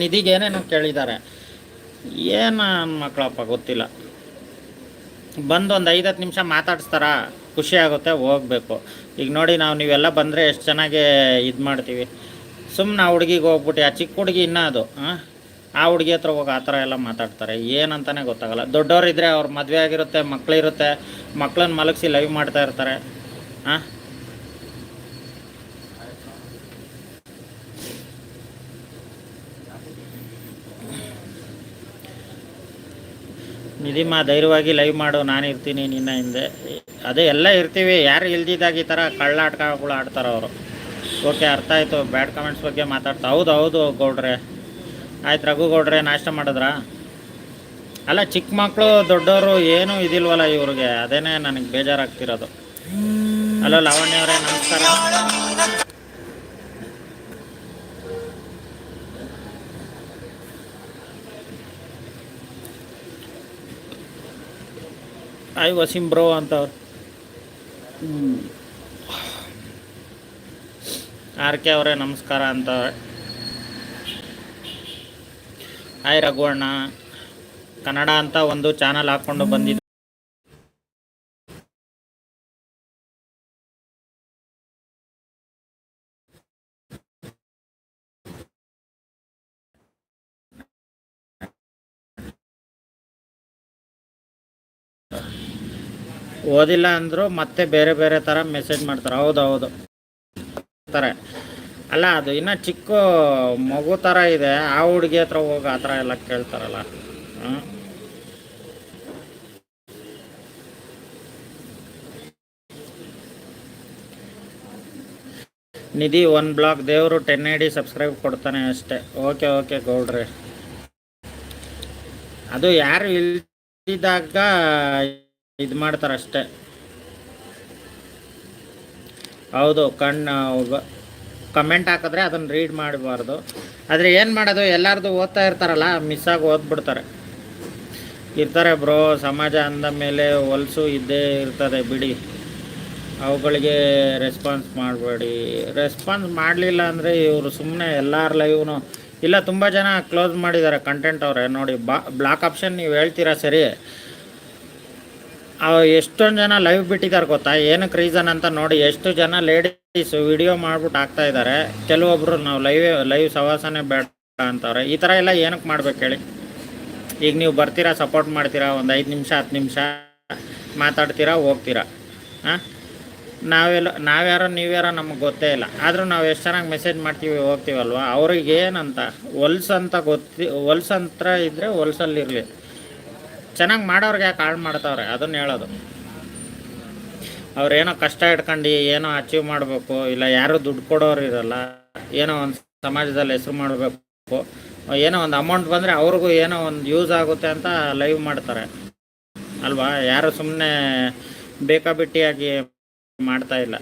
ನಿಧಿಗೆ ಏನೇನೋ ಕೇಳಿದ್ದಾರೆ. ಏನು ಮಕ್ಕಳಪ್ಪ ಗೊತ್ತಿಲ್ಲ. ಬಂದು ಒಂದು 5-10 ನಿಮಿಷ ಮಾತಾಡಿಸ್ತಾರ, ಖುಷಿ ಆಗುತ್ತೆ, ಹೋಗ್ಬೇಕು. ಈಗ ನೋಡಿ ನೀವೆಲ್ಲ ಬಂದರೆ ಎಷ್ಟು ಚೆನ್ನಾಗಿ ಇದು ಮಾಡ್ತೀವಿ. ಸುಮ್ಮನೆ ಆ ಹುಡುಗಿಗೆ ಹೋಗ್ಬಿಟ್ಟು, ಆ ಚಿಕ್ಕ ಹುಡುಗಿ ಇನ್ನೂ ಅದು ಆ ಹುಡುಗಿ ಹತ್ರ ಹೋಗಿ ಆ ಥರ ಎಲ್ಲ ಮಾತಾಡ್ತಾರೆ. ಏನಂತಲೇ ಗೊತ್ತಾಗಲ್ಲ. ದೊಡ್ಡವರಿದ್ದರೆ ಅವ್ರ ಮದುವೆ ಆಗಿರುತ್ತೆ, ಮಕ್ಕಳಿರುತ್ತೆ, ಮಕ್ಕಳನ್ನ ಮಲಗಿಸಿ ಲೈವ್ ಮಾಡ್ತಾ ಇರ್ತಾರೆ. ನಿಧಿಮ್ಮ ಧೈರ್ಯವಾಗಿ ಲೈವ್ ಮಾಡು, ನಾನು ಇರ್ತೀನಿ ನಿನ್ನ ಹಿಂದೆ. ಅದೇ ಎಲ್ಲ ಇರ್ತೀವಿ. ಯಾರು ಇಲ್ದಿದ್ದಾಗ ಈ ಥರ ಕಳ್ಳಾಟಗಳು ಆಡ್ತಾರೆ ಅವರು. ಓಕೆ, ಅರ್ಥ ಆಯಿತು. ಬ್ಯಾಡ್ ಕಮೆಂಟ್ಸ್ ಬಗ್ಗೆ ಮಾತಾಡ್ತಾ. ಹೌದು ಗೌಡ್ರೆ. ಆಯ್ತು ರಘು ಗೌಡ್ರೆ, ನಾಷ್ಟ ಮಾಡಿದ್ರಾ? ಅಲ್ಲ, ಚಿಕ್ಕ ಮಕ್ಕಳು ದೊಡ್ಡವರು ಏನೂ ಇದಿಲ್ವಲ್ಲ ಇವ್ರಿಗೆ, ಅದೇನೇ ನನಗೆ ಬೇಜಾರಾಗ್ತಿರೋದು. ಹಲೋ ಲಾವಣ್ಯ ಅವರೇ, ನಮಸ್ಕಾರ. ಆಯ್ ವಸೀಂ ಬ್ರೋ ಅಂತವ್ರು. ಆರ್.ಕೆ ಅವರೇ ನಮಸ್ಕಾರ ಅಂತವ್ರೆ. ಹಾಯ್ ರಘುವಣ್ಣ. ಕನ್ನಡ ಅಂತ ಒಂದು ಚಾನಲ್ ಹಾಕ್ಕೊಂಡು ಬಂದಿದ್ದು. ಓದಿಲ್ಲ ಅಂದರೂ ಮತ್ತೆ ಬೇರೆ ಬೇರೆ ಥರ ಮೆಸೇಜ್ ಮಾಡ್ತಾರೆ. ಹೌದು ತಾರೆ. ಅಲ್ಲ, ಅದು ಇನ್ನೂ ಚಿಕ್ಕ ಮಗು ಥರ ಇದೆ. ಆ ಹುಡುಗಿ ಹತ್ರ ಹೋಗಿ ಆ ಥರ ಎಲ್ಲ ಕೇಳ್ತಾರಲ್ಲ. ನಿಧಿ 1 ಬ್ಲಾಕ್, ದೇವರು 10 ID ಸಬ್ಸ್ಕ್ರೈಬ್ ಕೊಡ್ತಾನೆ ಅಷ್ಟೇ. ಓಕೆ ಗೌಡ್ರೆ. ಅದು ಯಾರು ಇಲ್ದಿದ್ದಾಗ ಇದು ಮಾಡ್ತಾರಷ್ಟೇ. ಹೌದು, ಕಮೆಂಟ್ ಹಾಕಿದ್ರೆ ಅದನ್ನು ರೀಡ್ ಮಾಡಬಾರ್ದು. ಆದರೆ ಏನು ಮಾಡೋದು, ಎಲ್ಲರದು ಓದ್ತಾ ಇರ್ತಾರಲ್ಲ, ಮಿಸ್ಸಾಗಿ ಓದ್ಬಿಡ್ತಾರೆ. ಇರ್ತಾರೆ ಬ್ರೋ, ಸಮಾಜ ಅಂದ ಮೇಲೆ ಹೊಲಸು ಇದ್ದೇ ಇರ್ತದೆ ಬಿಡಿ. ಅವುಗಳಿಗೆ ರೆಸ್ಪಾನ್ಸ್ ಮಾಡಬೇಡಿ. ರೆಸ್ಪಾನ್ಸ್ ಮಾಡಲಿಲ್ಲ ಅಂದರೆ ಇವರು ಸುಮ್ಮನೆ ಎಲ್ಲರ ಲೈವ್ನು ಇಲ್ಲ. ತುಂಬ ಜನ ಕ್ಲೋಸ್ ಮಾಡಿದ್ದಾರೆ ಕಂಟೆಂಟ್ ಅವರೇ. ನೋಡಿ, ಬ್ಲಾಕ್ ಆಪ್ಷನ್ ನೀವು ಹೇಳ್ತೀರಾ ಸರಿ. ಎಷ್ಟೊಂದು ಜನ ಲೈವ್ ಬಿಟ್ಟಿದ್ದಾರೆ ಗೊತ್ತಾ? ಏನಕ್ಕೆ ರೀಸನ್ ಅಂತ ನೋಡಿ. ಎಷ್ಟು ಜನ ಲೇಡೀಸ್ ವಿಡಿಯೋ ಮಾಡ್ಬಿಟ್ಟು ಹಾಕ್ತಾ ಇದ್ದಾರೆ. ಕೆಲವೊಬ್ಬರು ನಾವು ಲೈವ್ ಸವಾಸನೆ ಬೇಡ ಅಂತವ್ರೆ. ಈ ಥರ ಎಲ್ಲ ಏನಕ್ಕೆ ಮಾಡ್ಬೇಕು ಹೇಳಿ? ಈಗ ನೀವು ಬರ್ತೀರಾ, ಸಪೋರ್ಟ್ ಮಾಡ್ತೀರಾ, ಒಂದು 5 ನಿಮಿಷ 10 ನಿಮಿಷ ಮಾತಾಡ್ತೀರಾ, ಹೋಗ್ತೀರಾ. ನಾವ್ಯಾರೋ ನೀವ್ಯಾರೋ ನಮಗೆ ಗೊತ್ತೇ ಇಲ್ಲ. ಆದರೂ ನಾವು ಎಷ್ಟು ಚೆನ್ನಾಗಿ ಮೆಸೇಜ್ ಮಾಡ್ತೀವಿ, ಹೋಗ್ತೀವಲ್ವ. ಅವ್ರಿಗೆ ಏನಂತ ಹೊಲ್ಸಂತ ಹೊಲ್ಸಂತ್ರ ಇದ್ದರೆ ಹೊಲ್ಸಲ್ಲಿರಲಿ. ಚೆನ್ನಾಗಿ ಮಾಡೋರ್ಗೆ ಯಾಕೆ ಹಾಳು ಮಾಡ್ತಾವ್ರೆ, ಅದನ್ನು ಹೇಳೋದು. ಅವ್ರೇನೋ ಕಷ್ಟ ಇಟ್ಕೊಂಡು ಏನೋ ಅಚೀವ್ ಮಾಡಬೇಕು, ಇಲ್ಲ ಯಾರೂ ದುಡ್ಡು ಕೊಡೋರು ಇರಲ್ಲ, ಏನೋ ಒಂದು ಸಮಾಜದಲ್ಲಿ ಹೆಸರು ಮಾಡಬೇಕು, ಏನೋ ಒಂದು ಅಮೌಂಟ್ ಬಂದರೆ ಅವ್ರಿಗೂ ಏನೋ ಒಂದು ಯೂಸ್ ಆಗುತ್ತೆ ಅಂತ ಲೈವ್ ಮಾಡ್ತಾರೆ ಅಲ್ವಾ. ಯಾರು ಸುಮ್ಮನೆ ಬೇಕಾಬಿಟ್ಟಿಯಾಗಿ ಮಾಡ್ತಾ ಇಲ್ಲ.